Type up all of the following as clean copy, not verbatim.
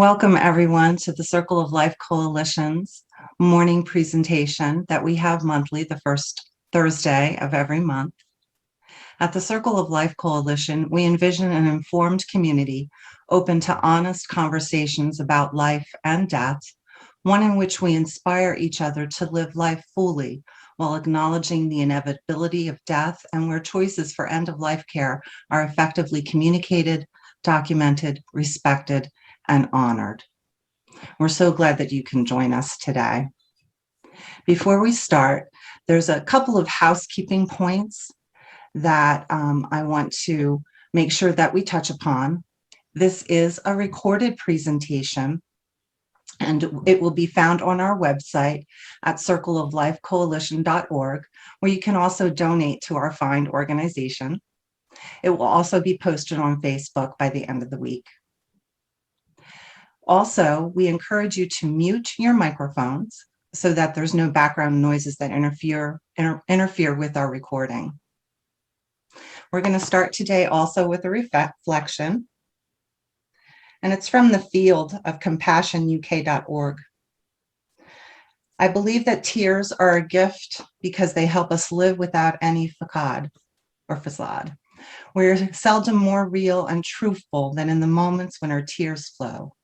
Welcome everyone to the Circle of Life Coalition's morning presentation that we have monthly, the first Thursday of every month. At the Circle of Life Coalition, we envision an informed community open to honest conversations about life and death, one in which we inspire each other to live life fully while acknowledging the inevitability of death and where choices for end-of-life care are effectively communicated, documented, respected, and honored. We're so glad that you can join us today. Before we start, there's a couple of housekeeping points that I want to make sure that we touch upon. This is a recorded presentation, and it will be found on our website at circleoflifecoalition.org, where you can also donate to our fine organization. It will also be posted on Facebook by the end of the week. Also, we encourage you to mute your microphones so that there's no background noises that interfere with our recording. We're going to start today also with a reflection, and it's from the field of compassionuk.org. I believe that tears are a gift because they help us live without any facade. We're seldom more real and truthful than in the moments when our tears flow.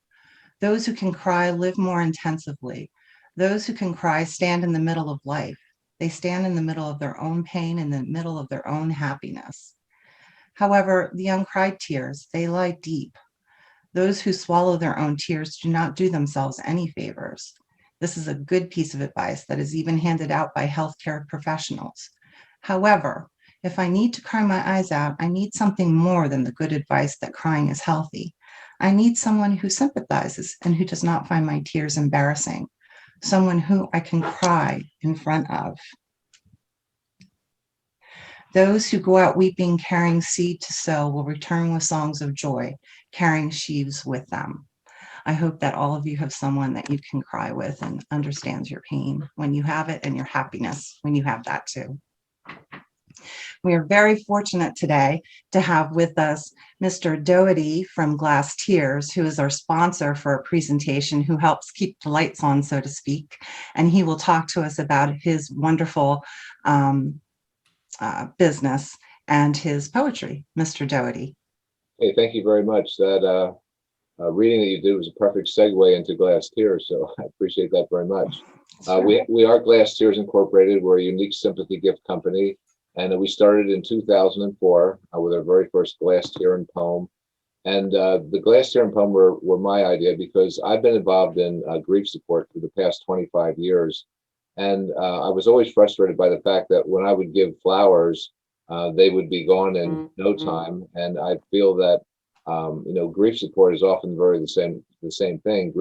Those who can cry live more intensively. Those who can cry stand in the middle of life. They stand in the middle of their own pain, in the middle of their own happiness. However, the uncried tears, they lie deep. Those who swallow their own tears do not do themselves any favors. This is a good piece of advice that is even handed out by healthcare professionals. However, if I need to cry my eyes out, I need something more than the good advice that crying is healthy. I need someone who sympathizes and who does not find my tears embarrassing, someone who I can cry in front of. Those who go out weeping, carrying seed to sow, will return with songs of joy, carrying sheaves with them. I hope that all of you have someone that you can cry with and understands your pain when you have it and your happiness when you have that too. We are very fortunate today to have with us Mr. Doherty from Glass Tears, who is our sponsor for a presentation, who helps keep the lights on, so to speak. And he will talk to us about his wonderful business and his poetry. Mr. Doherty. Hey, thank you very much. That reading that you did was a perfect segue into Glass Tears, so I appreciate that very much. We are Glass Tears Incorporated. We're a unique sympathy gift company. And we started in 2004 with our very first glass tear and poem. And the glass tear and poem were my idea because I've been involved in grief support for the past 25 years. And I was always frustrated by the fact that when I would give flowers, they would be gone in no time. And I feel that, grief support is often the same thing.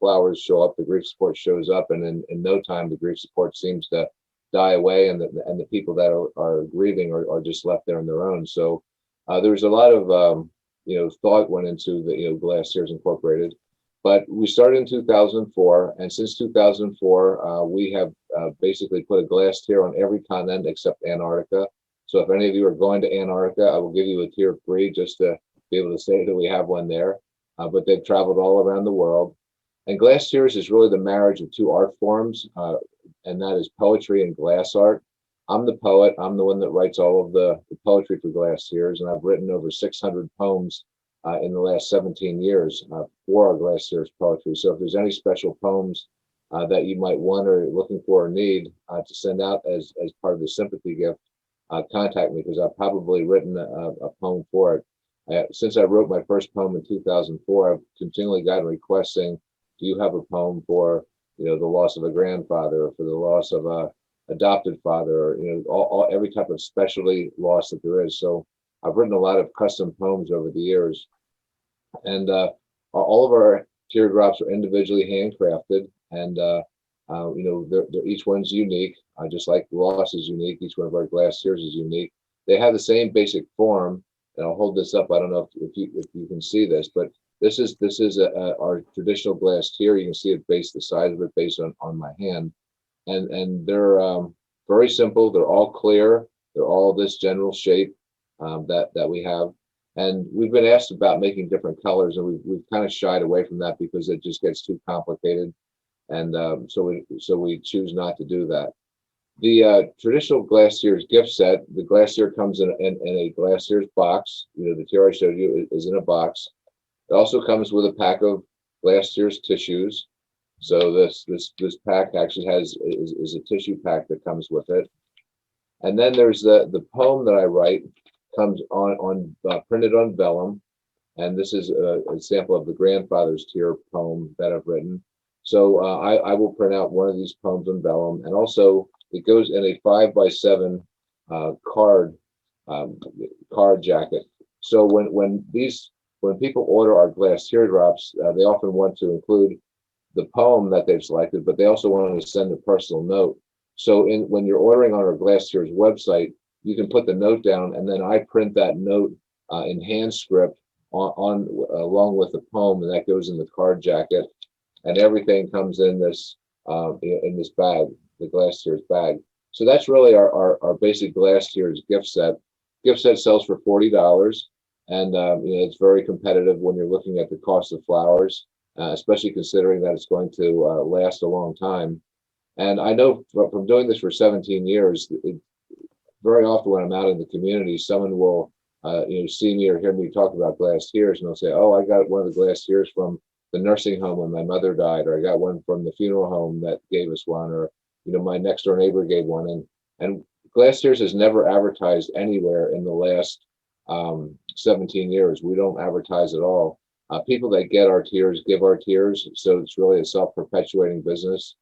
Flowers show up, the grief support shows up, and in no time, the grief support seems to die away, and the people that are grieving are just left there on their own. So there was a lot of thought went into the Glass Tears Incorporated, but we started in 2004, and since 2004 we have basically put a glass tear on every continent except Antarctica. So if any of you are going to Antarctica, I will give you a tear free just to be able to say that we have one there. But they've traveled all around the world. And Glass Tears is really the marriage of two art forms, and that is poetry and glass art. I'm the poet. I'm the one that writes all of the poetry for Glass Tears, and I've written over 600 poems in the last 17 years for our Glass Tears poetry. So if there's any special poems that you might want or looking for or need to send out as part of the sympathy gift, contact me, because I've probably written a poem for it. Since I wrote my first poem in 2004, I've continually gotten requests saying, do you have a poem for, the loss of a grandfather, or for the loss of a adopted father, or, every type of specialty loss that there is. So I've written a lot of custom poems over the years, and all of our teardrops are individually handcrafted, and each one's unique. Just like loss is unique, each one of our glass tears is unique. They have the same basic form, and I'll hold this up. I don't know if you can see this, but this is our traditional glass tear. You can see it the size of it based on my hand, and they're very simple. They're all clear. They're all this general shape that we have, And we've been asked about making different colors, and we've kind of shied away from that because it just gets too complicated. And so we choose not to do that. The traditional glass tears gift set, the glass tear comes in a glass tears box. You know, the tear I showed you is in a box. It also comes with a pack of glass tears tissues. So this pack actually is a tissue pack that comes with it. And then there's the poem that I write comes on printed on vellum, and this is a sample of the grandfather's tear poem that I've written. So I will print out one of these poems on vellum, and also it goes in a 5x7 card jacket. So when people order our glass teardrops, they often want to include the poem that they've selected, but they also want to send a personal note. So when you're ordering on our Glass Tears website, you can put the note down, and then I print that note in hand script along with the poem, and that goes in the card jacket, and everything comes in this bag, the Glass Tears bag. So that's really our basic Glass Tears gift set. Gift set sells for $40, and it's very competitive when you're looking at the cost of flowers, especially considering that it's going to last a long time. And I know from doing this for 17 years, very often when I'm out in the community, someone will see me or hear me talk about glass tears, and they'll say, "Oh, I got one of the glass tears from the nursing home when my mother died," or "I got one from the funeral home that gave us one," or my next door neighbor gave one. And Glass Tears has never advertised anywhere in the last 17 years. We don't advertise at all. People that get our tears give our tears, so it's really a self-perpetuating business.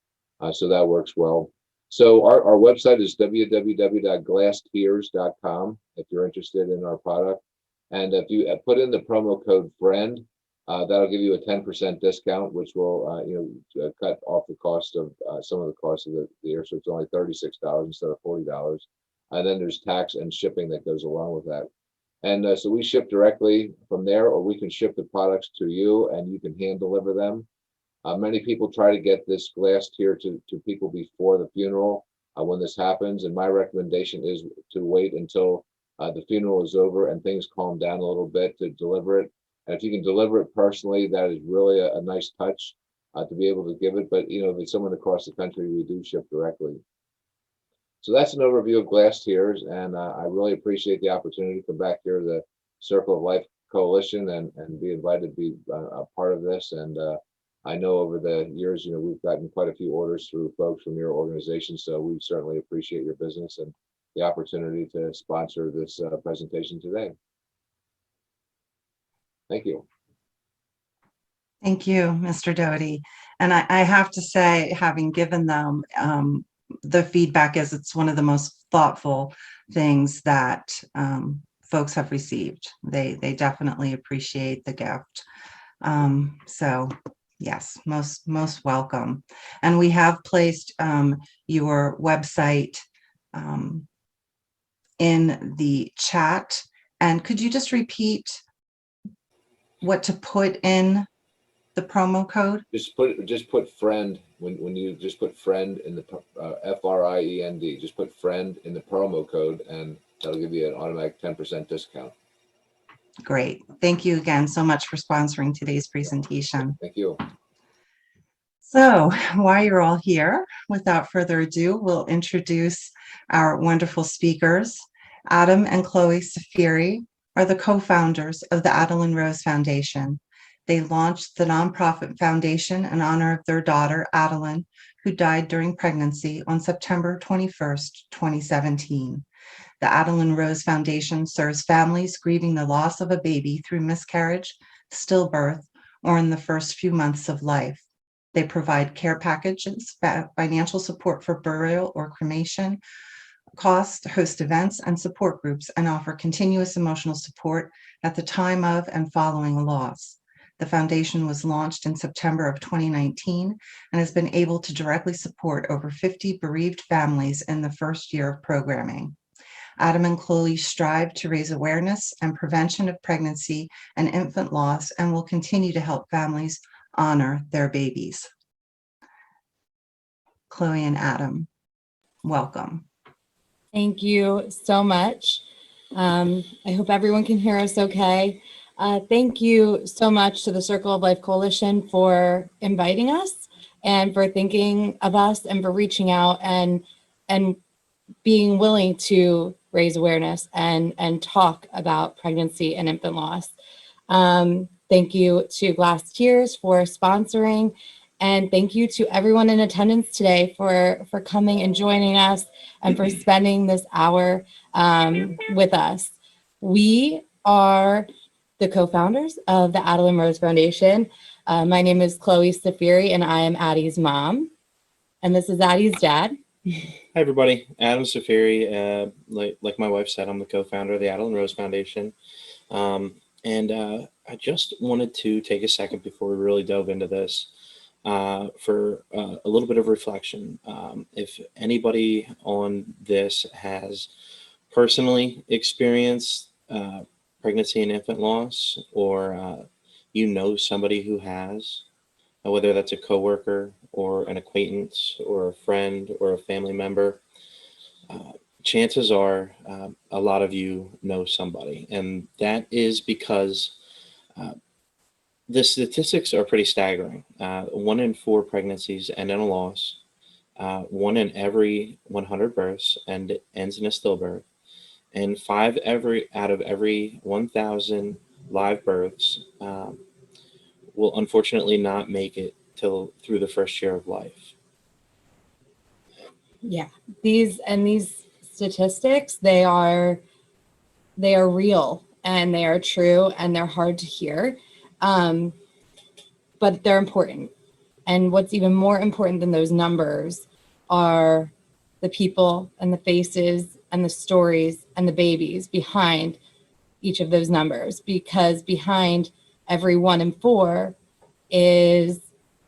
So that works well. So our website is www.glasstears.com if you're interested in our product. And if you put in the promo code FRIEND, that'll give you a 10% discount, which will cut off the cost of some of the cost of the year. So it's only $36 instead of $40. And then there's tax and shipping that goes along with that. And so we ship directly from there, or we can ship the products to you and you can hand deliver them. Many people try to get this glass tear to people before the funeral when this happens. And my recommendation is to wait until the funeral is over and things calm down a little bit to deliver it. And if you can deliver it personally, that is really a nice touch to be able to give it. But, if it's someone across the country, we do ship directly. So that's an overview of Glass Tears. And I really appreciate the opportunity to come back here to the Circle of Life Coalition and be invited to be a part of this. And I know over the years, we've gotten quite a few orders through folks from your organization. So we certainly appreciate your business and the opportunity to sponsor this presentation today. Thank you. Thank you, Mr. Doty. And I have to say, having given them the feedback, is it's one of the most thoughtful things that folks have received. They definitely appreciate the gift. So yes, most welcome. And we have placed your website in the chat. And could you just repeat what to put in the promo code? Just put friend when you just put friend in the FRIEND. Just put friend in the promo code, and that'll give you an automatic 10% discount. Great. Thank you again so much for sponsoring today's presentation. Thank you. So while you're all here, without further ado, we'll introduce our wonderful speakers. Adam and Chloe Ciferri are the co-founders of the Adeline Rose Foundation. They launched the nonprofit foundation in honor of their daughter, Adeline, who died during pregnancy on September 21st, 2017. The Adeline Rose Foundation serves families grieving the loss of a baby through miscarriage, stillbirth, or in the first few months of life. They provide care packages, financial support for burial or cremation costs, host events and support groups, and offer continuous emotional support at the time of and following a loss. The foundation was launched in September of 2019 and has been able to directly support over 50 bereaved families in the first year of programming. Adam and Chloe strive to raise awareness and prevention of pregnancy and infant loss and will continue to help families honor their babies. Chloe and Adam, welcome. Thank you so much. I hope everyone can hear us okay. Thank you so much to the Circle of Life Coalition for inviting us and for thinking of us and for reaching out and being willing to raise awareness and talk about pregnancy and infant loss. Thank you to Glass Tears for sponsoring, and thank you to everyone in attendance today for coming and joining us and for spending this hour with us. We are the co-founders of the Adeline Rose Foundation. My name is Chloe Ciferri, and I am Addie's mom. And this is Addie's dad. Hi, everybody. Adam Ciferri. Like my wife said, I'm the co-founder of the Adeline Rose Foundation. I just wanted to take a second before we really dove into this for a little bit of reflection. If anybody on this has personally experienced pregnancy and infant loss, or you know somebody who has, whether that's a coworker or an acquaintance or a friend or a family member, chances are a lot of you know somebody. And that is because the statistics are pretty staggering. 1 in 4 pregnancies end in a loss. 1 in every 100 births ends in a stillbirth. And 5 out of every 1,000 live births will unfortunately not make it through the first year of life. Yeah, these statistics, they are real and they are true and they're hard to hear, but they're important. And what's even more important than those numbers are the people and the faces and the stories and the babies behind each of those numbers, because behind every 1 in 4 is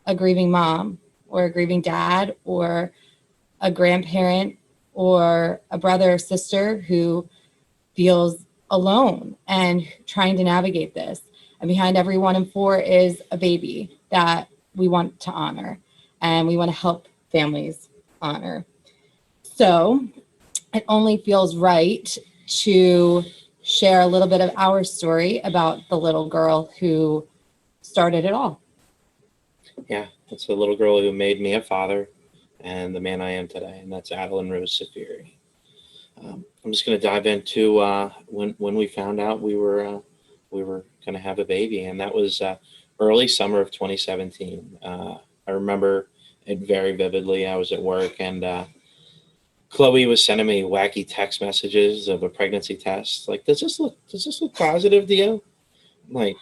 a grieving mom or a grieving dad or a grandparent or a brother or sister who feels alone and trying to navigate this. And behind every 1 in 4 is a baby that we want to honor and we want to help families honor. So it only feels right to share a little bit of our story about the little girl who started it all. Yeah, it's the little girl who made me a father and the man I am today, and that's Adeline Rose Ciferri. I'm just going to dive into when we found out we were going to have a baby, and that was early summer of 2017. I remember it very vividly. I was at work, and Chloe was sending me wacky text messages of a pregnancy test. Like, does this look positive to you? I'm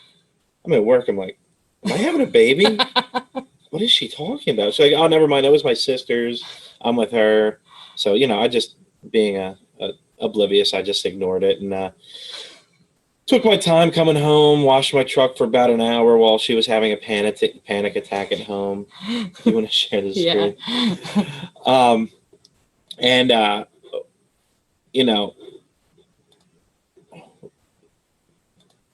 at work. I'm like, am I having a baby? What is she talking about? She's like, oh, never mind. That was my sister's. I'm with her. So, I just, being oblivious, I just ignored it and took my time coming home, washed my truck for about an hour while she was having a panic attack at home. You want to share the screen? Yeah.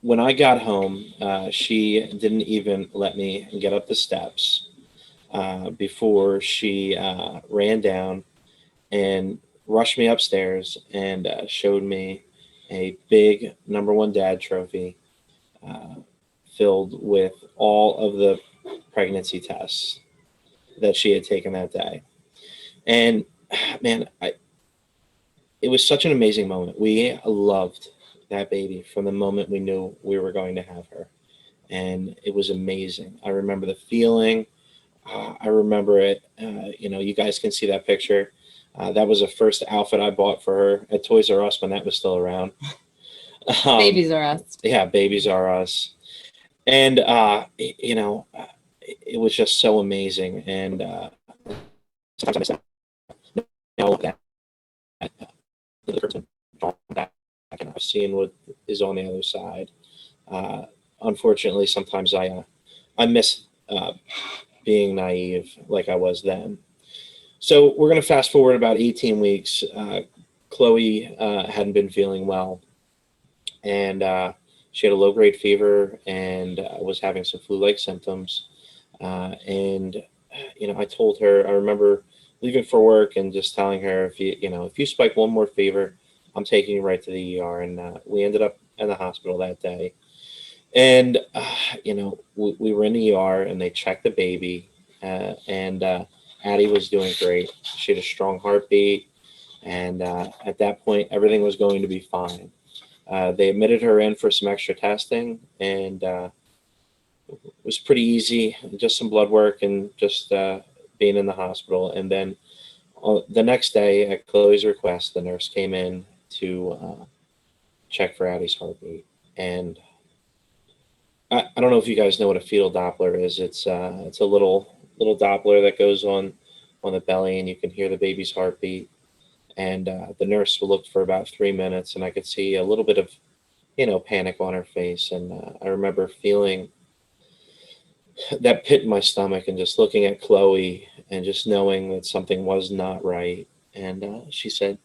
When I got home, she didn't even let me get up the steps before she ran down and rushed me upstairs and showed me a big #1 dad trophy filled with all of the pregnancy tests that she had taken that day. And man, it was such an amazing moment. We loved that baby from the moment we knew we were going to have her. And it was amazing. I remember the feeling. I remember it. You guys can see that picture. That was the first outfit I bought for her at Toys R Us when that was still around. Babies Are Us. Yeah, Babies Are Us. And, it was just so amazing. And sometimes I miss that. And I've seen what is on the other side. Unfortunately, sometimes I miss being naive like I was then. So we're going to fast forward about 18 weeks. Chloe hadn't been feeling well, and she had a low-grade fever and was having some flu-like symptoms. I told her, I remember leaving for work and just telling her, if you spike one more fever, I'm taking you right to the ER. And we ended up in the hospital that day. And, we were in the ER and they checked the baby. And Addie was doing great. She had a strong heartbeat. And at that point, everything was going to be fine. They admitted her in for some extra testing, and it was pretty easy, just some blood work and just being in the hospital. And then the next day, at Chloe's request, the nurse came in to check for Addie's heartbeat. And I don't know if you guys know what a fetal Doppler is. It's a little Doppler that goes on the belly, and you can hear the baby's heartbeat. And the nurse looked for about 3 minutes, and I could see a little bit of, panic on her face. And I remember feeling that pit in my stomach and just looking at Chloe and just knowing that something was not right. And she said,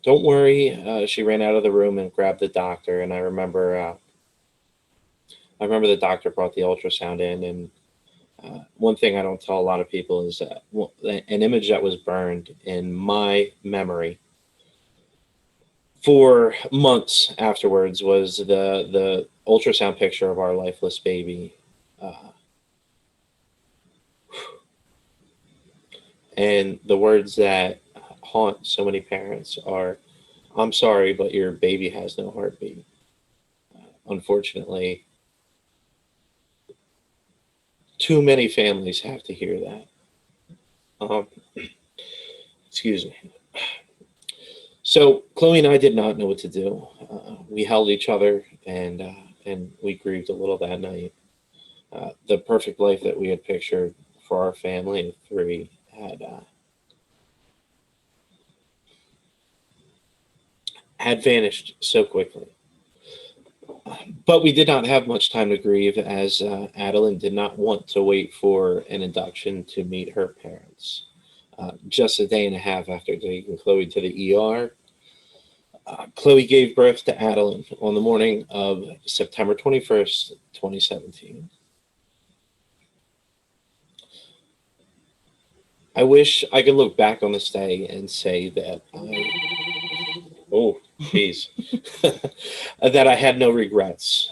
don't worry. She ran out of the room and grabbed the doctor. And I remember the doctor brought the ultrasound in. And one thing I don't tell a lot of people is that an image that was burned in my memory for months afterwards was the ultrasound picture of our lifeless baby. And the words that haunt so many parents are, "I'm sorry, but your baby has no heartbeat." Unfortunately, too many families have to hear that. Excuse me. So Chloe and I did not know what to do. We held each other and we grieved a little that night. The perfect life that we had pictured for our family of 3 had vanished so quickly. But we did not have much time to grieve, as Adeline did not want to wait for an induction to meet her parents. Just a day and a half after taking Chloe to the ER, Chloe gave birth to Adeline on the morning of September 21st, 2017. I wish I could look back on this day and say that that I had no regrets.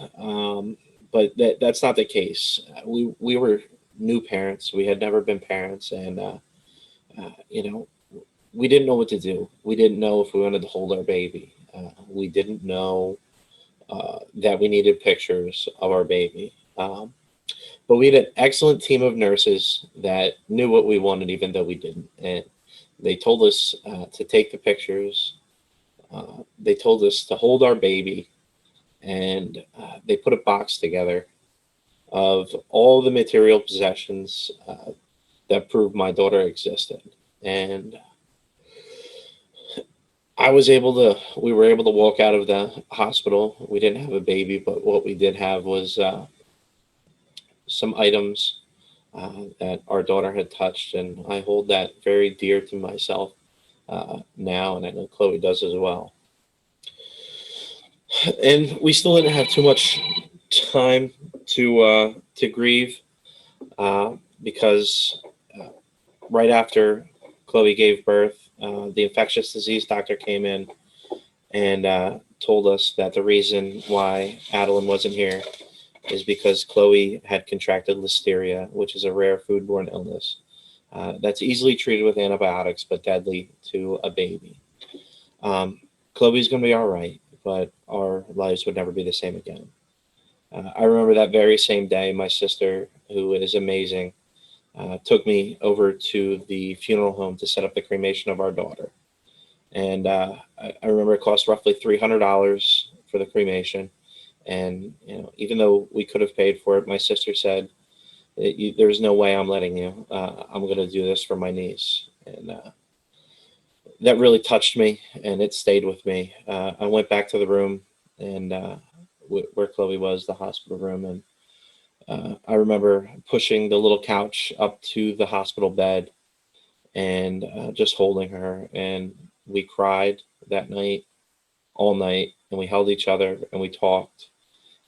But that's not the case. We were new parents. We had never been parents, and we didn't know what to do. We didn't know if we wanted to hold our baby. We didn't know that we needed pictures of our baby. But we had an excellent team of nurses that knew what we wanted, even though we didn't. And they told us to take the pictures. They told us to hold our baby. And they put a box together of all the material possessions that proved my daughter existed. And we were able to walk out of the hospital. We didn't have a baby, but what we did have was some items that our daughter had touched, and I hold that very dear to myself now, and I know Chloe does as well. And we still didn't have too much time to grieve because right after Chloe gave birth, the infectious disease doctor came in and told us that the reason why Adeline wasn't here is because Chloe had contracted listeria, which is a rare foodborne illness that's easily treated with antibiotics but deadly to a baby. Chloe's going to be all right, but our lives would never be the same again. I remember that very same day, my sister, who is amazing, took me over to the funeral home to set up the cremation of our daughter. And I remember it cost roughly $300 for the cremation. And, even though we could have paid for it, my sister said, there's no way I'm letting you. I'm going to do this for my niece. And that really touched me, and it stayed with me. I went back to the room and where Chloe was, the hospital room. And I remember pushing the little couch up to the hospital bed and just holding her. And we cried that night, all night, and we held each other and we talked.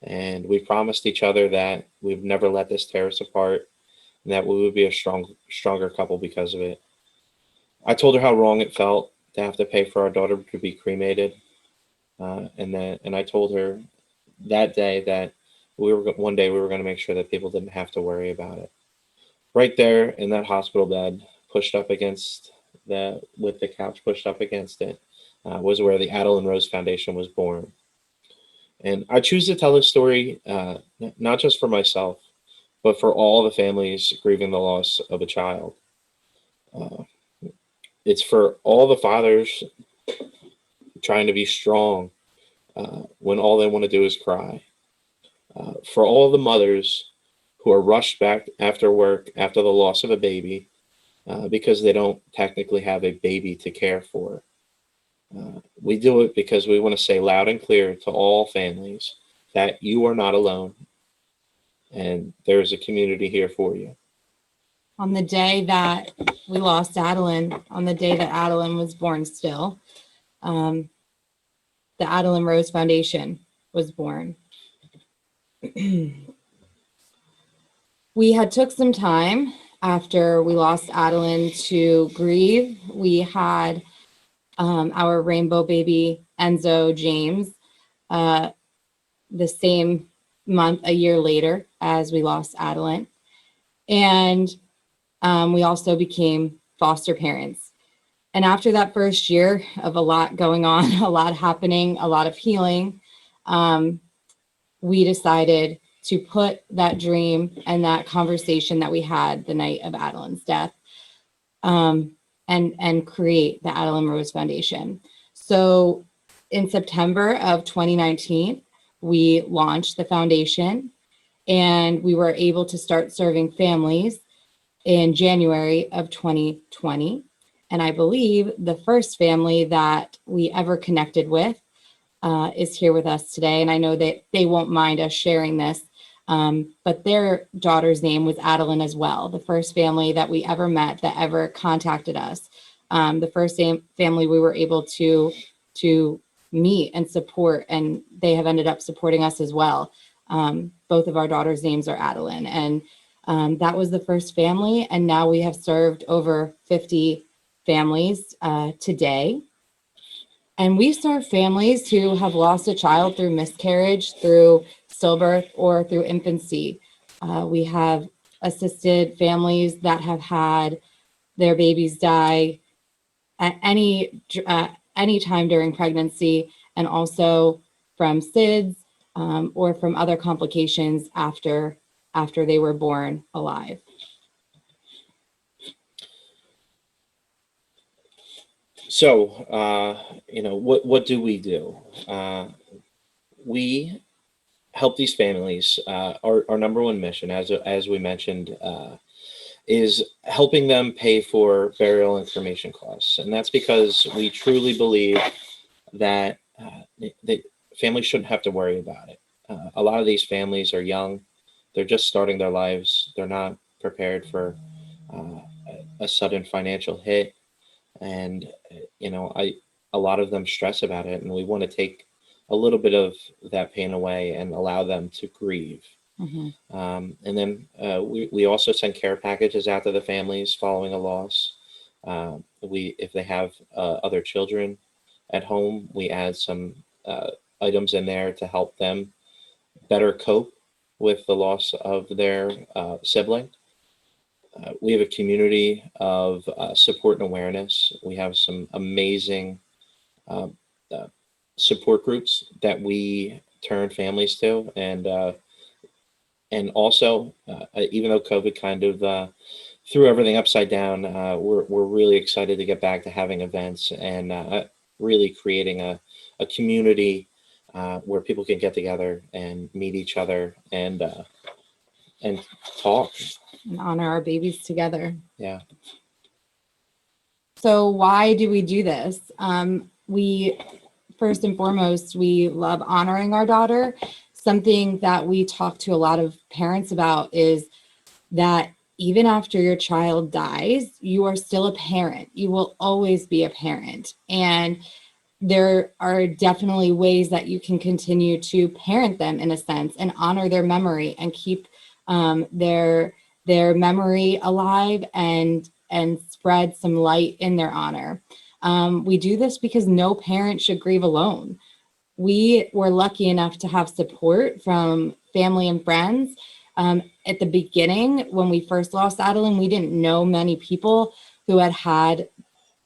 And we promised each other that we'd never let this tear us apart and that we would be a stronger couple because of it. I told her how wrong it felt to have to pay for our daughter to be cremated. And I told her that day that one day we were going to make sure that people didn't have to worry about it. Right there in that hospital bed, pushed up against with the couch pushed up against it, was where the Adel and Rose Foundation was born. And I choose to tell this story not just for myself, but for all the families grieving the loss of a child. It's for all the fathers trying to be strong when all they want to do is cry. For all the mothers who are rushed back after work after the loss of a baby because they don't technically have a baby to care for. We do it because we want to say loud and clear to all families that you are not alone and there's a community here for you. On the day that we lost Adeline, on the day that Adeline was born still, the Adel and Rose Foundation was born. We had took some time after we lost Adeline to grieve. We had our rainbow baby, Enzo James, the same month, a year later, as we lost Adeline. And we also became foster parents. And after that first year of a lot going on, a lot happening, a lot of healing, we decided to put that dream and that conversation that we had the night of Adeline's death and create the Adel and Rose Foundation. So in September of 2019, we launched the foundation and we were able to start serving families in January of 2020. And I believe the first family that we ever connected with is here with us today. And I know that they won't mind us sharing this, but their daughter's name was Adeline as well. The first family that we ever met that ever contacted us. The first family we were able to meet and support, and they have ended up supporting us as well. Both of our daughters' names are Adeline, and that was the first family. And now we have served over 50 families today. And we serve families who have lost a child through miscarriage, through stillbirth, or through infancy. We have assisted families that have had their babies die at any time during pregnancy, and also from SIDS or from other complications after they were born alive. So, what do? We help these families. Our number one mission, as we mentioned, is helping them pay for burial and cremation costs. And that's because we truly believe that families shouldn't have to worry about it. A lot of these families are young. They're just starting their lives. They're not prepared for a sudden financial hit. And, a lot of them stress about it, and we want to take a little bit of that pain away and allow them to grieve. Mm-hmm. And then we also send care packages out to the families following a loss. If they have other children at home, we add some items in there to help them better cope with the loss of their sibling. We have a community of support and awareness. We have some amazing support groups that we turn families to, and also, even though COVID kind of threw everything upside down, we're really excited to get back to having events and really creating a community where people can get together and meet each other and talk. And honor our babies together. Yeah. So why do we do this? We, first and foremost, we love honoring our daughter. Something that we talk to a lot of parents about is that even after your child dies, you are still a parent. You will always be a parent. And there are definitely ways that you can continue to parent them in a sense and honor their memory and keep their memory alive and spread some light in their honor. We do this because no parent should grieve alone. We were lucky enough to have support from family and friends. At the beginning, when we first lost Adeline, we didn't know many people who had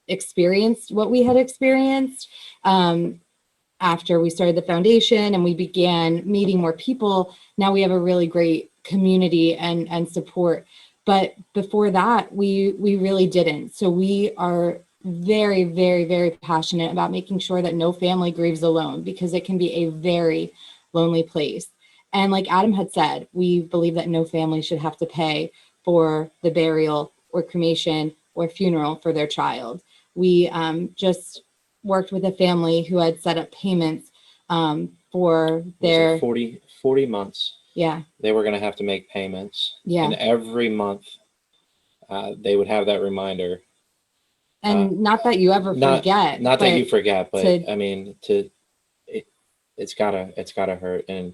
experienced what we had experienced. After we started the foundation and we began meeting more people, now we have a really great community and support. But before that, we really didn't. So we are very, very, very passionate about making sure that no family grieves alone, because it can be a very lonely place. And like Adam had said, we believe that no family should have to pay for the burial or cremation or funeral for their child. We just worked with a family who had set up payments for their 40 months. Yeah. They were going to have to make payments. Yeah. And every month they would have that reminder. And not that you ever forget. Not that you forget, but to, I mean, it's gotta hurt. And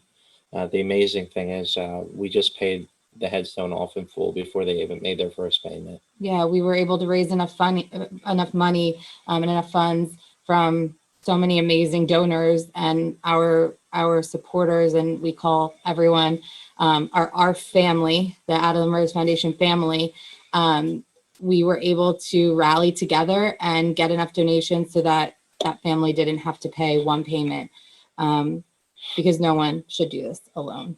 the amazing thing is we just paid the headstone off in full before they even made their first payment. Yeah, we were able to raise enough money and enough funds from so many amazing donors and our supporters, and we call everyone our family, the Adeline Rose Foundation family. We were able to rally together and get enough donations so that that family didn't have to pay one payment, because no one should do this alone.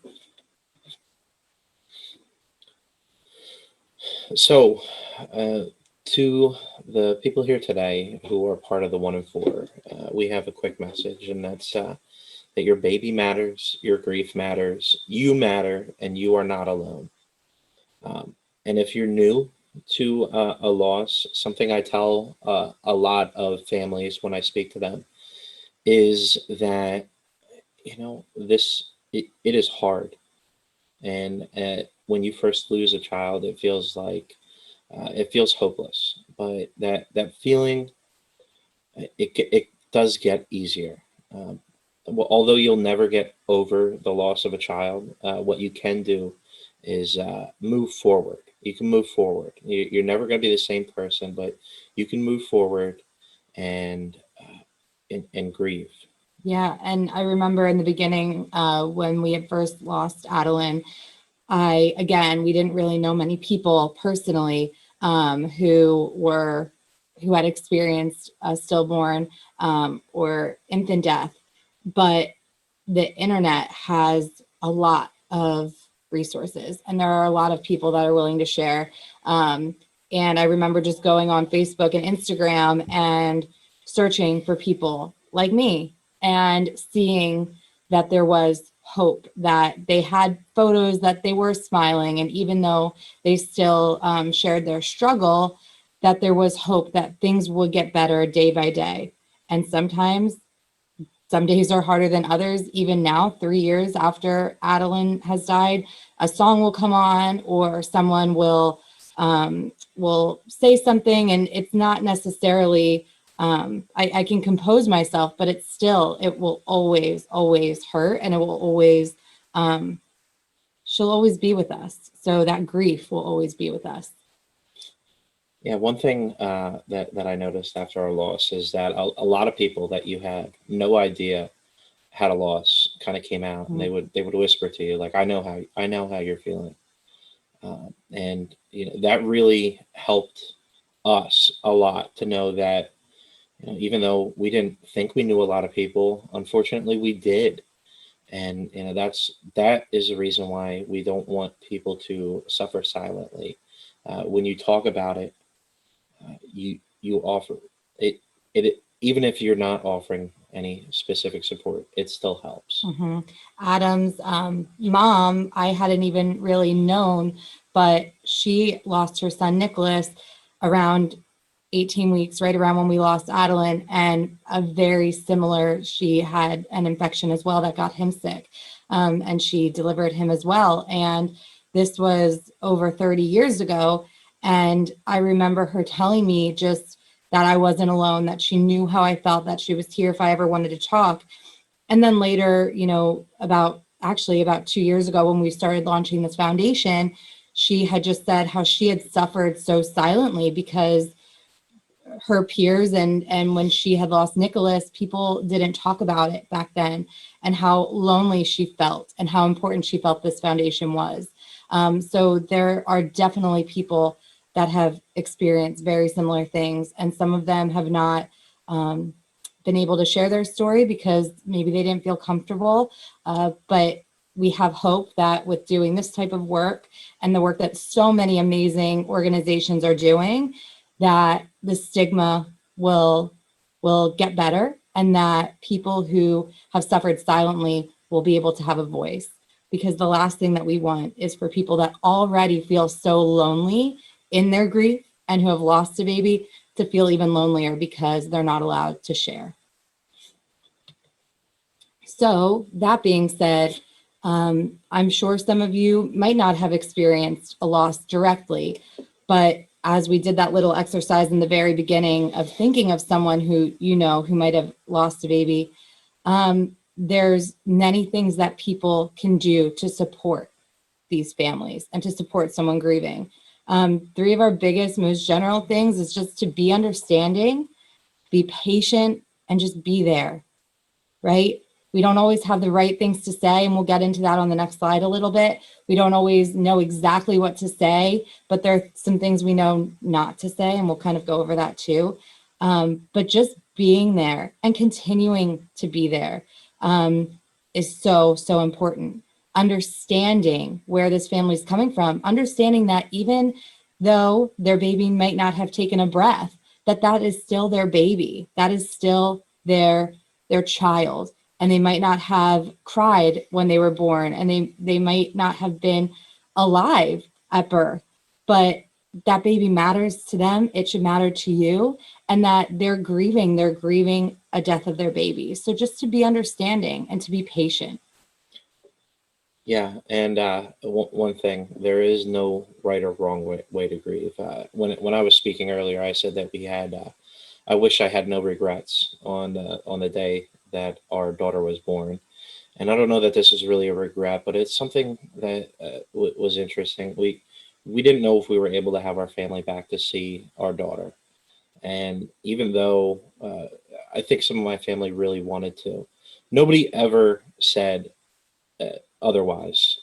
So to the people here today who are part of the 1 in 4, we have a quick message, and that's that your baby matters, your grief matters, you matter, and you are not alone. And if you're new to a loss, something I tell a lot of families when I speak to them is that, it is hard. And when you first lose a child, it feels like it feels hopeless. But that feeling, it does get easier. Although you'll never get over the loss of a child, what you can do is move forward. You can move forward. You're never going to be the same person, but you can move forward and grieve. Yeah, and I remember in the beginning when we had first lost Adeline, we didn't really know many people personally who had experienced a stillborn or infant death, but the internet has a lot of resources, and there are a lot of people that are willing to share. And I remember just going on Facebook and Instagram and searching for people like me and seeing that there was hope, that they had photos that they were smiling, and even though they still shared their struggle, that there was hope that things would get better day by day. And sometimes some days are harder than others. Even now, 3 years after Adeline has died, a song will come on, or someone will say something, and it's not necessarily, I can compose myself, but it will always, always hurt, and it will always, she'll always be with us. So that grief will always be with us. Yeah, one thing that I noticed after our loss is that a lot of people that you had no idea had a loss kind of came out, and they would whisper to you like, I know how you're feeling, and that really helped us a lot to know that even though we didn't think we knew a lot of people, unfortunately we did, and that is the reason why we don't want people to suffer silently. When you talk about it, you offer it even if you're not offering any specific support, it still helps. Mm-hmm. Adam's mom, I hadn't even really known, but she lost her son Nicholas around 18 weeks, right around when we lost Adeline, and she had an infection as well that got him sick, and she delivered him as well. And this was over 30 years ago. And I remember her telling me just that I wasn't alone, that she knew how I felt, that she was here if I ever wanted to talk. And then later, about 2 years ago when we started launching this foundation, she had just said how she had suffered so silently because her peers, and when she had lost Nicholas, people didn't talk about it back then, and how lonely she felt and how important she felt this foundation was. So there are definitely people that have experienced very similar things, and some of them have not been able to share their story because maybe they didn't feel comfortable. But we have hope that with doing this type of work and the work that so many amazing organizations are doing, that the stigma will get better, and that people who have suffered silently will be able to have a voice. Because the last thing that we want is for people that already feel so lonely in their grief and who have lost a baby to feel even lonelier because they're not allowed to share. So that being said, I'm sure some of you might not have experienced a loss directly, but as we did that little exercise in the very beginning of thinking of someone who you know who might have lost a baby, there's many things that people can do to support these families and to support someone grieving. Three of our biggest, most general things is just to be understanding, be patient, and just be there, right? We don't always have the right things to say, and we'll get into that on the next slide a little bit. We don't always know exactly what to say, but there are some things we know not to say, and we'll kind of go over that too. But just being there and continuing to be there is so, so important. Understanding where this family is coming from, understanding that even though their baby might not have taken a breath, that is still their baby, that is still their child. And they might not have cried when they were born, and they might not have been alive at birth, but that baby matters to them. It should matter to you, and that they're grieving a death of their baby. So just to be understanding and to be patient. Yeah, and one thing, there is no right or wrong way to grieve. When I was speaking earlier, I said that we had, I wish I had no regrets on the day that our daughter was born. And I don't know that this is really a regret, but it's something that was interesting. We didn't know if we were able to have our family back to see our daughter. And even though I think some of my family really wanted to, nobody ever said otherwise.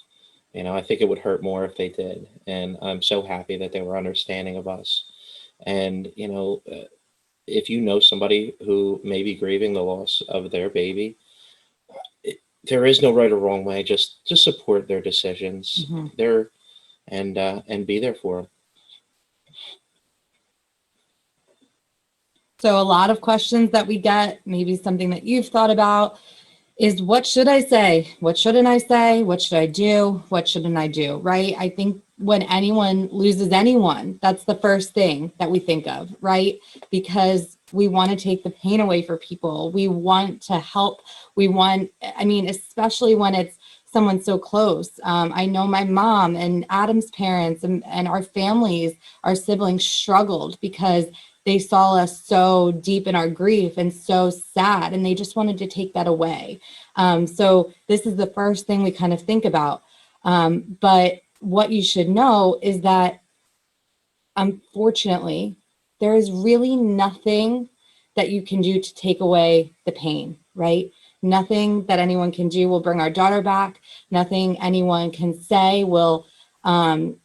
You know, I think it would hurt more if they did. And I'm so happy that they were understanding of us. And, you know, if you know somebody who may be grieving the loss of their baby, there is no right or wrong way. Just support their decisions. Mm-hmm. And be there for them. So a lot of questions that we get, maybe something that you've thought about, is what should I say? What shouldn't I say? What should I do? What shouldn't I do? Right? I think when anyone loses anyone, that's the first thing that we think of, right? Because we want to take the pain away for people. We want to help. Especially when it's someone so close. I know my mom and Adam's parents and our families, our siblings struggled because they saw us so deep in our grief and so sad, and they just wanted to take that away. So this is the first thing we kind of think about. But what you should know is that, unfortunately, there is really nothing that you can do to take away the pain, right? Nothing that anyone can do will bring our daughter back. Nothing anyone can say will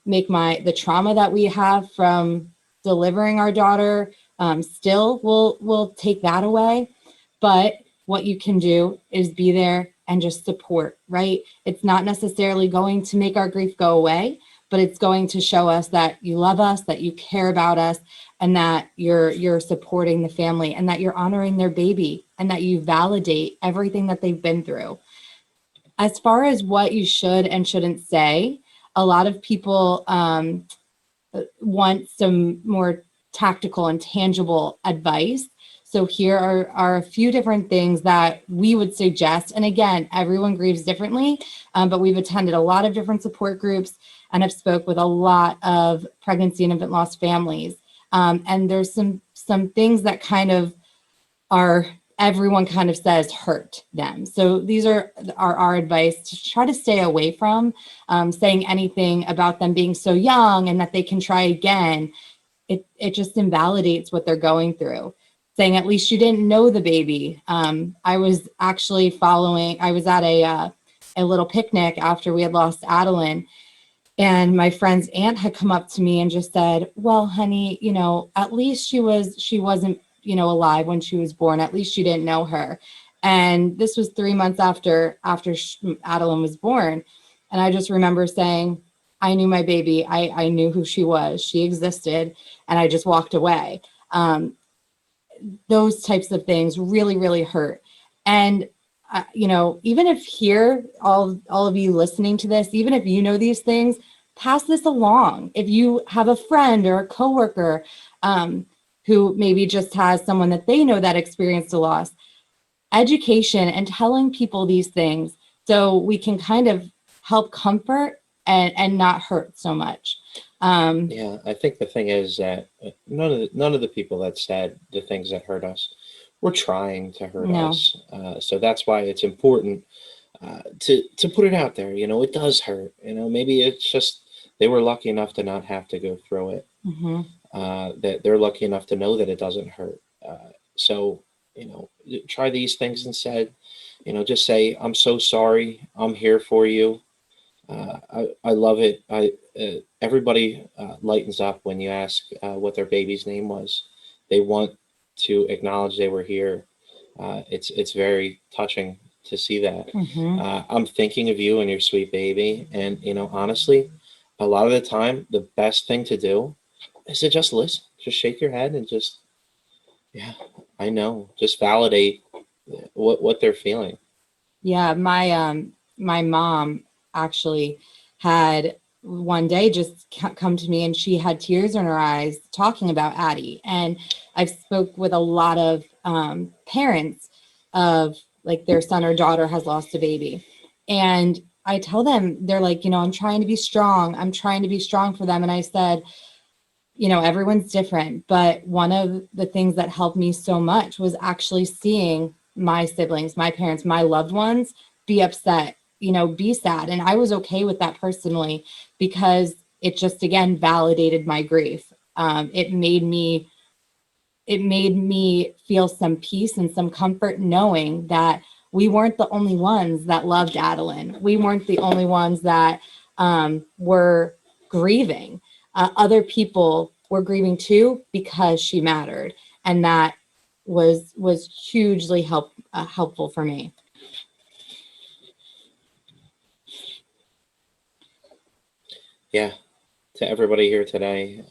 make the trauma that we have from delivering our daughter still will take that away. But what you can do is be there and just support, right? It's not necessarily going to make our grief go away, but it's going to show us that you love us, that you care about us, and that you're supporting the family, and that you're honoring their baby, and that you validate everything that they've been through. As far as what you should and shouldn't say, a lot of people want some more tactical and tangible advice. So here are a few different things that we would suggest. And again, everyone grieves differently, but we've attended a lot of different support groups and have spoke with a lot of pregnancy and infant loss families. And there's some things that kind of everyone kind of says hurt them. So these are our advice to try to stay away from saying anything about them being so young and that they can try again. it just invalidates what they're going through. Saying at least you didn't know the baby. I was actually I was at a little picnic after we had lost Adeline, and my friend's aunt had come up to me and just said, well, honey, at least she wasn't, alive when she was born. At least you didn't know her. And this was 3 months after Adeline was born. And I just remember saying, I knew my baby. I knew who she was. She existed. And I just walked away. Those types of things really, really hurt. And, even if here, all of you listening to this, even if you know these things, pass this along. If you have a friend or a coworker who maybe just has someone that they know that experienced a loss, education and telling people these things so we can kind of help comfort and not hurt so much. Yeah, I think the thing is that none of the people that said the things that hurt us were trying to hurt No. us. So that's why it's important to put it out there. It does hurt. Maybe it's just they were lucky enough to not have to go through it. Mm-hmm. That they're lucky enough to know that it doesn't hurt. So try these things instead. Just say, I'm so sorry. I'm here for you. I love it. Everybody lightens up when you ask what their baby's name was. They want to acknowledge they were here. It's very touching to see that. Mm-hmm. I'm thinking of you and your sweet baby. And, honestly, a lot of the time, the best thing to do is to just listen, just shake your head and just, yeah, I know, just validate what they're feeling. Yeah, my mom actually had one day just come to me, and she had tears in her eyes talking about Addie. And I've spoke with a lot of parents of like their son or daughter has lost a baby, and I tell them, they're like, I'm trying to be strong. I'm trying to be strong for them. And I said, everyone's different, but one of the things that helped me so much was actually seeing my siblings, my parents, my loved ones be upset, be sad. And I was okay with that personally, because it just, again, validated my grief. It made me feel some peace and some comfort knowing that we weren't the only ones that loved Adeline. We weren't the only ones that were grieving. Other people were grieving too, because she mattered. And that was hugely helpful for me. Yeah, to everybody here today,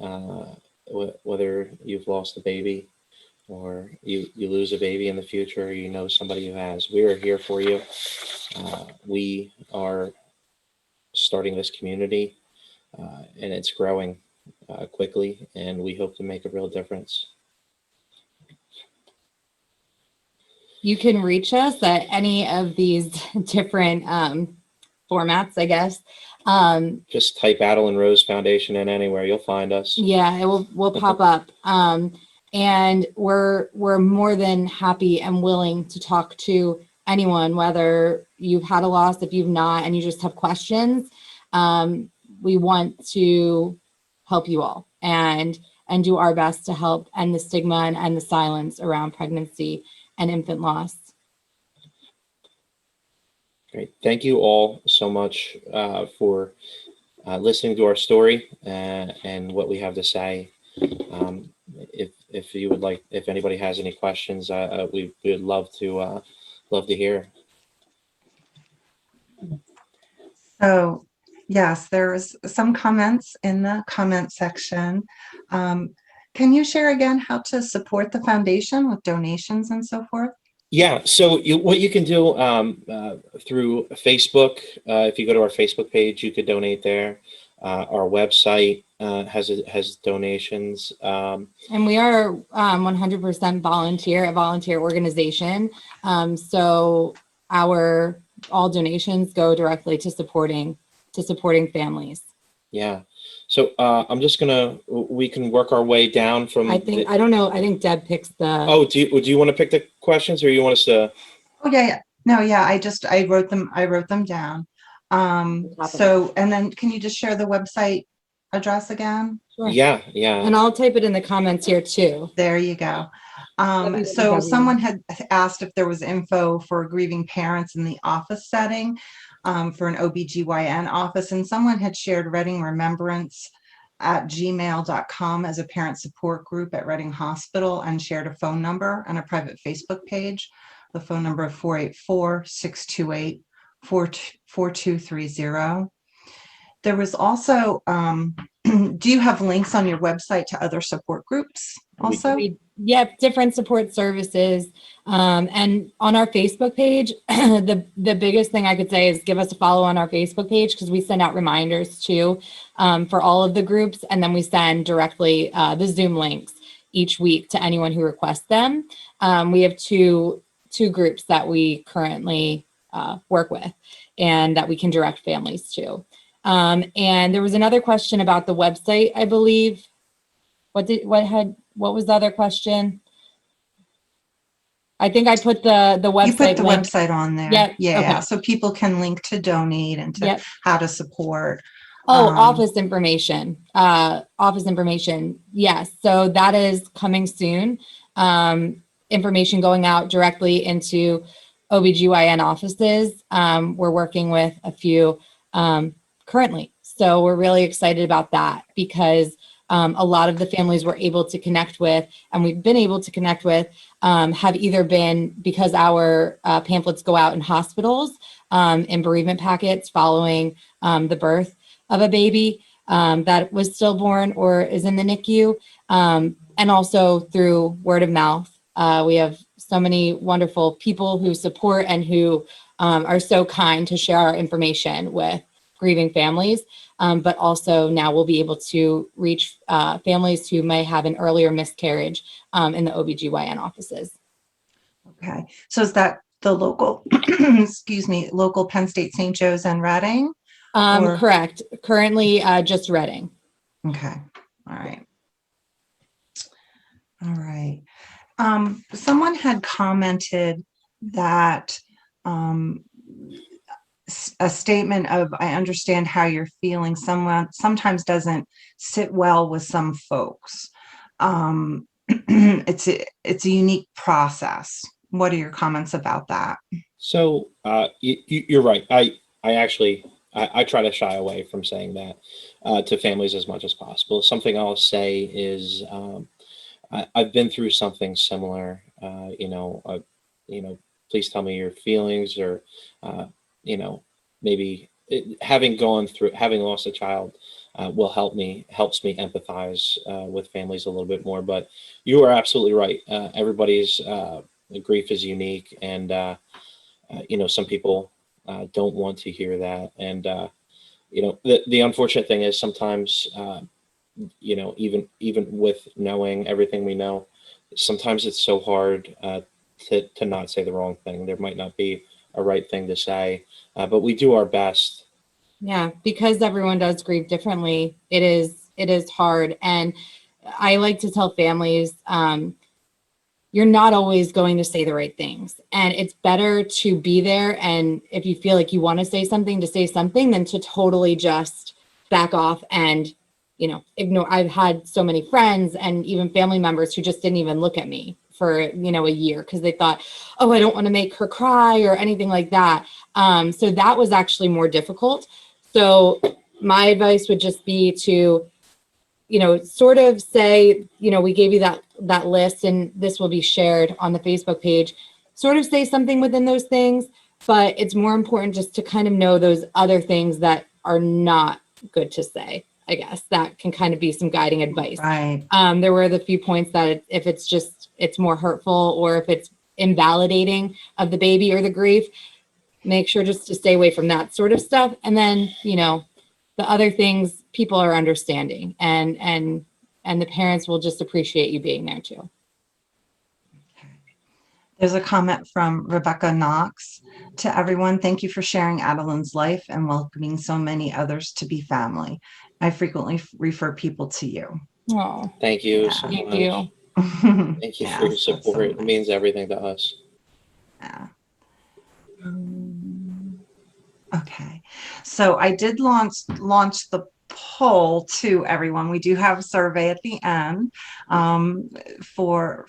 whether you've lost a baby or you lose a baby in the future, or somebody who has, we are here for you. We are starting this community, and it's growing quickly, and we hope to make a real difference. You can reach us at any of these different formats, I guess. Just type Adeline Rose Foundation in anywhere, you'll find us. Yeah, it will pop up. And we're more than happy and willing to talk to anyone, whether you've had a loss, if you've not, and you just have questions. We want to help you all and do our best to help end the stigma and the silence around pregnancy and infant loss. Great. Thank you all so much for listening to our story and what we have to say. If you would like, if anybody has any questions, we would love to hear. So yes, there's some comments in the comment section. Can you share again how to support the foundation with donations and so forth? Yeah, so what you can do through Facebook, if you go to our Facebook page, you could donate there. Our website has donations. And we are 100% a volunteer organization. So all donations go directly to supporting families. Yeah. So I'm just we can work our way down from. I don't know. I think Deb picks the. Oh, do you want to pick the questions, or you want us to? Oh yeah. No, yeah. I wrote them down. So, and then can you just share the website address again? Sure. Yeah, yeah. And I'll type it in the comments here too. There you go. So www. someone had asked if there was info for grieving parents in the office setting, for an OBGYN office, and someone had shared Reading Remembrance at gmail.com as a parent support group at Reading Hospital, and shared a phone number and a private Facebook page. The phone number of 484-628-4230. There was also, do you have links on your website to other support groups also? Yep, different support services. And on our Facebook page, the biggest thing I could say is give us a follow on our Facebook page, because we send out reminders too, for all of the groups. And then we send directly the Zoom links each week to anyone who requests them. We have two groups that we currently work with and that we can direct families to. And there was another question about the website, I believe. What was the other question? I think I put the website. You put the link. website on there. Yep. Yeah. Okay. So people can link to donate and to Yep. how to support. Oh, office information. Yes. So that is coming soon. Information going out directly into OBGYN offices. We're working with a few currently. So we're really excited about that, because a lot of the families we're able to connect with, and we've been able to connect with, have either been because our pamphlets go out in hospitals, in bereavement packets following the birth of a baby that was stillborn or is in the NICU, and also through word of mouth. We have so many wonderful people who support and who are so kind to share our information with grieving families. But also now we'll be able to reach families who may have an earlier miscarriage in the OBGYN offices. Okay. So is that the local, excuse me, local Penn State, St. Joe's and Reading? Or- Correct. Currently just Reading. Okay. All right. All right. Someone had commented that a statement of, I understand how you're feeling, someone sometimes doesn't sit well with some folks. It's a unique process. What are your comments about that? So you're right. I actually try to shy away from saying that to families as much as possible. Something I'll say is I've been through something similar. Please tell me your feelings, or maybe having lost a child helps me empathize with families a little bit more. But you are absolutely right. Everybody's grief is unique, and some people don't want to hear that. And the unfortunate thing is sometimes even with knowing everything we know, sometimes it's so hard to not say the wrong thing. There might not be a right thing to say, but we do our best. Yeah, because everyone does grieve differently. It is hard. And I like to tell families, you're not always going to say the right things. And it's better to be there. And if you feel like you want to say something than to totally just back off and, ignore. I've had so many friends and even family members who just didn't even look at me for, a year, because they thought, oh, I don't want to make her cry or anything like that. So that was actually more difficult. So my advice would just be to, sort of say, we gave you that list, and this will be shared on the Facebook page, sort of say something within those things, but it's more important just to kind of know those other things that are not good to say, I guess. That can kind of be some guiding advice. Right. There were the few points that if it's more hurtful, or if it's invalidating of the baby or the grief, make sure just to stay away from that sort of stuff. And then, the other things, people are understanding, and the parents will just appreciate you being there too. There's a comment from Rebecca Knox to everyone. Thank you for sharing Adeline's life and welcoming so many others to be family. I frequently refer people to you. Oh, Thank you. Yeah. So thank much. you. Thank you Yes, for your that's so support. It nice. means everything to us. Yeah. Okay. So I did launch the poll to everyone. We do have a survey at the end for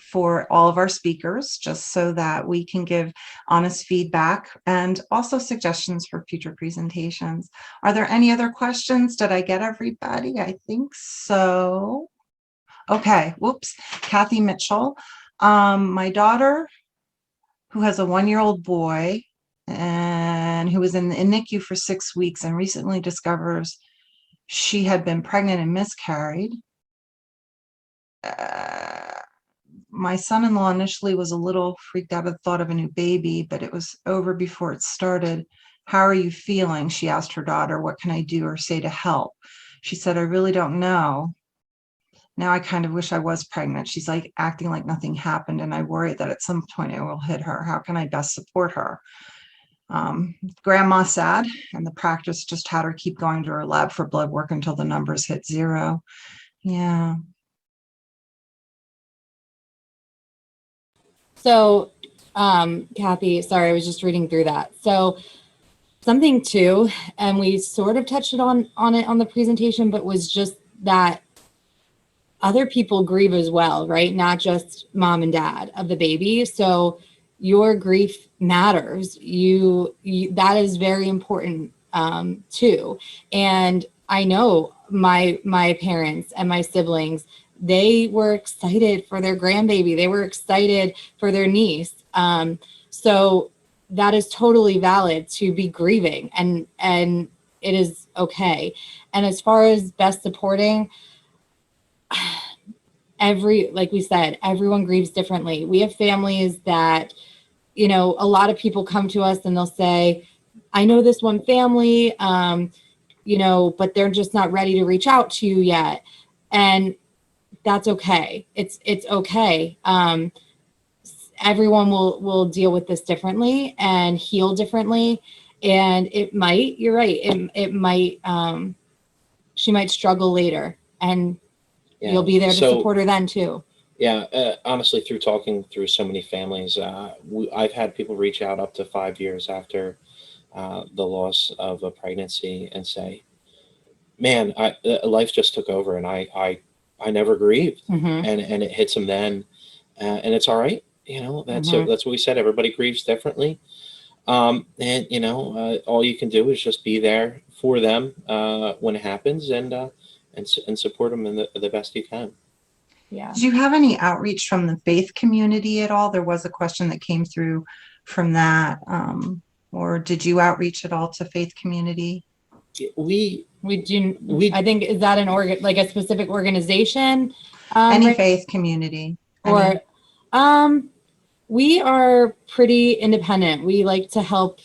all of our speakers, just so that we can give honest feedback and also suggestions for future presentations. Are there any other questions? Did I get everybody? I think so. Okay, whoops. Kathy Mitchell. My daughter, who has a 1-year-old boy and who was in the NICU for 6 weeks and recently discovers she had been pregnant and miscarried. My son-in-law initially was a little freaked out at the thought of a new baby, but it was over before it started. How are you feeling? She asked her daughter. What can I do or say to help? She said, I really don't know. Now I kind of wish I was pregnant. She's like acting like nothing happened, and I worry that at some point it will hit her. How can I best support her? Grandma sad, and the practice just had her keep going to her lab for blood work until the numbers hit 0. Yeah. So, Kathy, sorry, I was just reading through that. So something too, and we sort of touched on it on the presentation, but was just that other people grieve as well, right? Not just mom and dad of the baby. So your grief matters. You that is very important too. And I know my parents and my siblings, they were excited for their grandbaby. They were excited for their niece. So that is totally valid to be grieving, and it is okay. And as far as best supporting, like we said, everyone grieves differently. We have families that, a lot of people come to us and they'll say, I know this one family, but they're just not ready to reach out to you yet. And that's okay. It's okay. Everyone will deal with this differently and heal differently. And you're right. It might, she might struggle later, and you'll be there to support her then too. Yeah, honestly, through talking through so many families, I've had people reach out up to 5 years after the loss of a pregnancy and say, man, life just took over, and I never grieved. Mm-hmm. And it hits them then, and it's all right. That's what we said. Everybody grieves differently. And all you can do is just be there for them when it happens, and support them in the best you can. Yeah. Did you have any outreach from the faith community at all? There was a question that came through from that. Or did you outreach at all to faith community? We do. I think, is that like a specific organization? Any faith community? We are pretty independent. We like to help.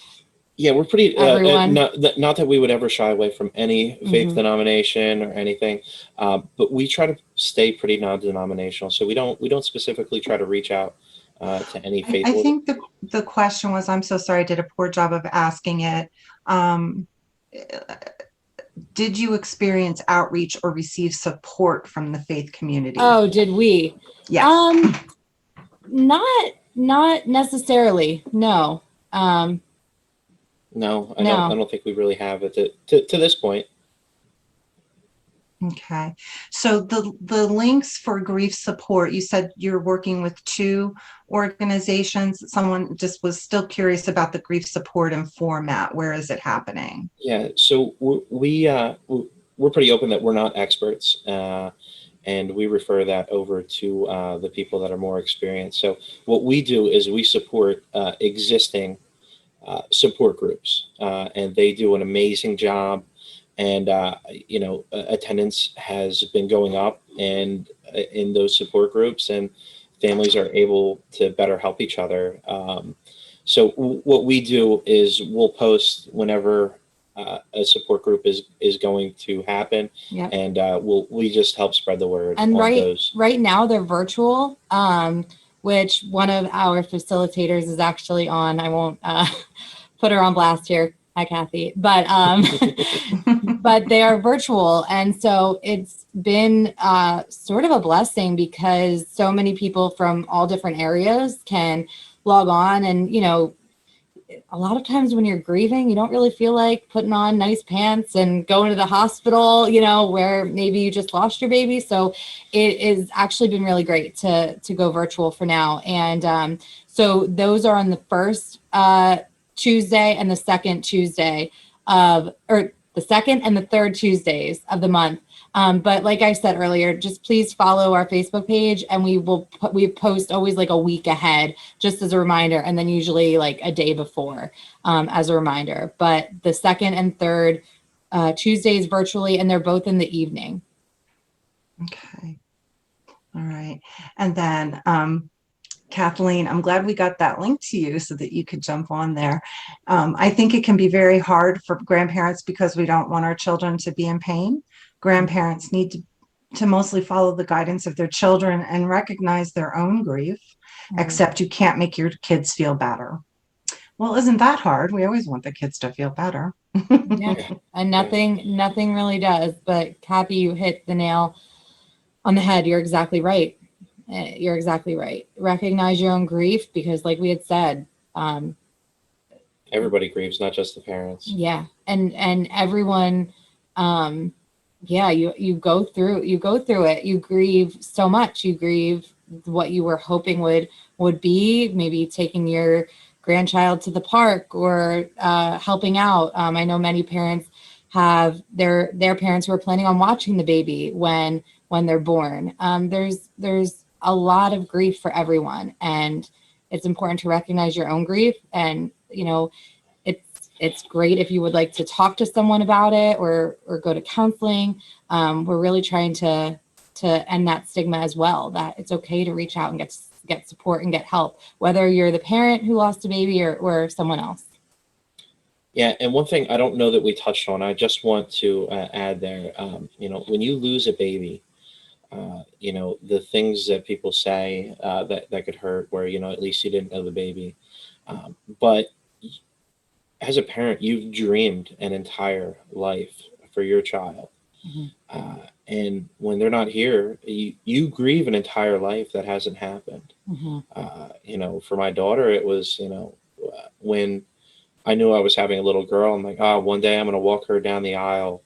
Yeah, we're pretty, everyone. not that we would ever shy away from any faith denomination or anything, but we try to stay pretty non-denominational. So we don't specifically try to reach out to any faith. I think the question was, I'm so sorry, I did a poor job of asking it. Did you experience outreach or receive support from the faith community? Oh, did we? Yes. Not necessarily. No. No, I don't think we really have it to this point. Okay. So the links for grief support, you said you're working with 2 organizations. Someone just was still curious about the grief support and format. Where is it happening? Yeah. So we're pretty open that we're not experts, and we refer that over to the people that are more experienced. So what we do is we support existing support groups, and they do an amazing job. And attendance has been going up, and in those support groups, and families are able to better help each other. So what we do is we'll post whenever a support group is going to happen. Yep. And we just help spread the word. And on right now they're virtual, which one of our facilitators is actually on. I won't put her on blast here. Hi, Kathy. But but they are virtual, and so it's been sort of a blessing, because so many people from all different areas can log on, and a lot of times when you're grieving, you don't really feel like putting on nice pants and going to the hospital, where maybe you just lost your baby. So it has actually been really great to go virtual for now. And so those are on the first Tuesday and the second Tuesday or the second and the third Tuesdays of the month. But like I said earlier, just please follow our Facebook page, and we post always like a week ahead, just as a reminder, and then usually like a day before as a reminder. But the second and third Tuesdays virtually, and they're both in the evening. Okay. All right. And then Kathleen, I'm glad we got that link to you so that you could jump on there. I think it can be very hard for grandparents because we don't want our children to be in pain. Grandparents need to mostly follow the guidance of their children and recognize their own grief, except you can't make your kids feel better. Well, isn't that hard? We always want the kids to feel better. Yeah. And nothing really does. But Kathy, you hit the nail on the head. You're exactly right. You're exactly right. Recognize your own grief, because like we had said, Everybody grieves, not just the parents. yeah. And everyone, you go through it. You grieve so much. You grieve what you were hoping would be, maybe taking your grandchild to the park or helping out. I know many parents have their parents who are planning on watching the baby when they're born. There's a lot of grief for everyone, and it's important to recognize your own grief. And it's great if you would like to talk to someone about it or go to counseling. We're really trying to end that stigma as well, that it's okay to reach out and get support and get help, whether you're the parent who lost a baby or someone else. Yeah, and one thing I don't know that we touched on, I just want to add there, when you lose a baby, the things that people say that could hurt, where, at least you didn't know the baby. But as a parent, you've dreamed an entire life for your child. Mm-hmm. And when they're not here, you grieve an entire life that hasn't happened. Mm-hmm. For my daughter, it was, when I knew I was having a little girl, I'm like, one day I'm going to walk her down the aisle,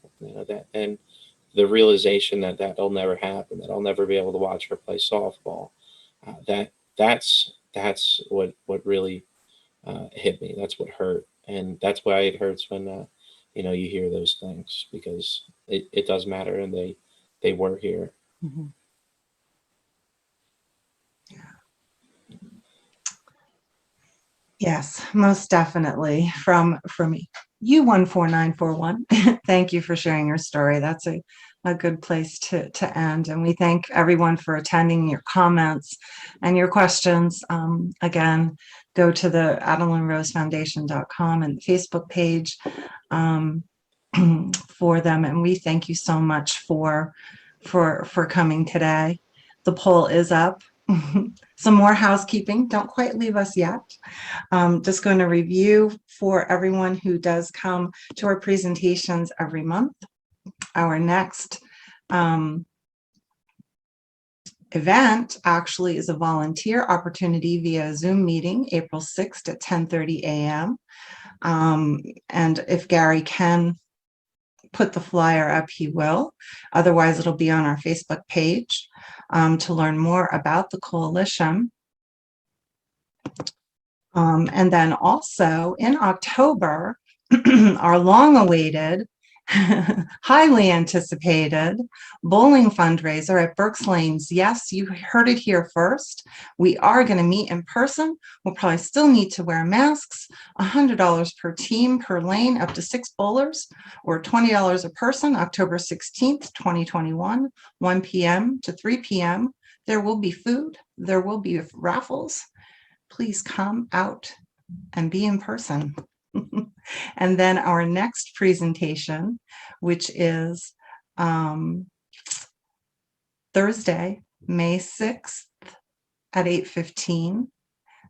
and the realization that that'll never happen, that I'll never be able to watch her play softball. That's what really hit me. That's what hurt. And that's why it hurts when, you hear those things, because it does matter, and they were here. Mm-hmm. Yes, most definitely. From you 14941. Thank you for sharing your story. That's a good place to end. And we thank everyone for attending, your comments and your questions. Again, go to the AdelaineRoseFoundation.com and the Facebook page for them. And we thank you so much for coming today. The poll is up. Some more housekeeping. Don't quite leave us yet. Just going to review for everyone who does come to our presentations every month. Our next event actually is a volunteer opportunity via Zoom meeting, April 6th at 10:30 a.m. And if Gary can put the flyer up, he will. Otherwise, it'll be on our Facebook page to learn more about the coalition. And then also in October, our long-awaited, highly anticipated bowling fundraiser at Berks Lanes. Yes, you heard it here first. We are going to meet in person. We'll probably still need to wear masks. $100 per team per lane, up to 6 bowlers, or $20 a person. October 16th, 2021, 1 p.m. to 3 p.m. There will be food. There will be raffles. Please come out and be in person. And then our next presentation, which is Thursday, May 6th at 8:15,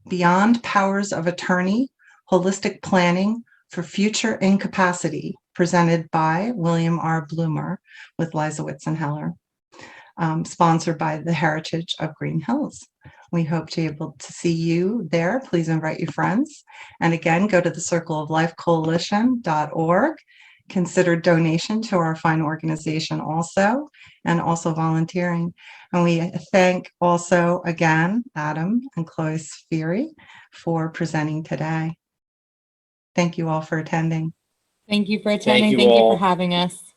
Beyond Powers of Attorney, Holistic Planning for Future Incapacity, presented by William R. Bloomer with Liza Whitson-Heller. sponsored by the Heritage of Green Hills. We hope to be able to see you there. Please invite your friends. And again, go to the circleoflifecoalition.org. Consider donation to our fine organization also, and also volunteering. And we thank also again Adam and Chloe Ciferri for presenting today. Thank you all for attending. Thank you for attending. you Thank you all. for having us.